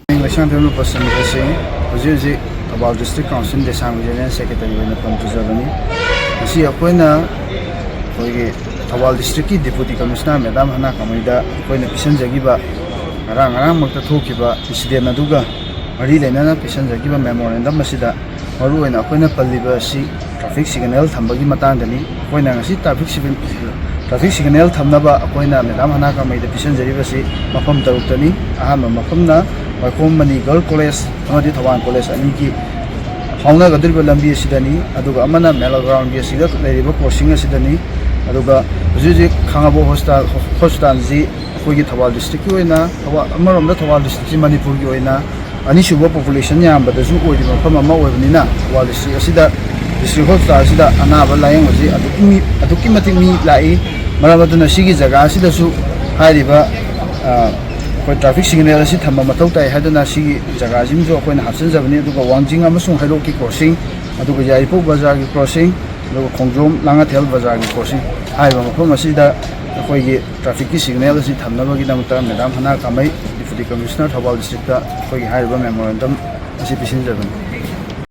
Election Tribunal Person kasi Uji about District Council Desang General Secretary na pamtuzabani. Kasi ako na Thawal District Deputy Commissioner Madam Hana Kamida ako na pisan jagiba ngarang magtathukiba incident aduga mari lainana pisan jagiba memorandum masida maru oina ako na palliba si traffic signal thambagi matangdani ako na ngasi traffic signal thamnaba ako na Madam Hana Kamida pisan jagiba si mafam taruktani ahama mafamna Wakom Mani Girl College, amadi Thawal College ani ki hauna gadriba lambi asidani aduga amana mela ground gi asida leriba crossing asidani aduga huji khangabo hospital ji akogi Thawal district ki oina amarom da Thawal district Manipur gi oina ani shuba population yamba da su oidi mafam ama oibnina Thawal district asida district hospital asida anaba layang hoji aduki mati mi lai marabaduna sigi jaga asida su hariba traffic signal asi thamba mathau tai hadana si jaga jim jo koina hapsin jabani aduga wangjing amasung hailo ki crossing aduga Yaipok bazar ki crossing aduga Khongjom Langathel bazar ki crossing haiba mafam asida akoi gi traffic ki signal asi thamnaba gi namta Madam Hana Kamai Deputy Commissioner Thawal District ta akoi gi haiba memorandum asi pisin jabani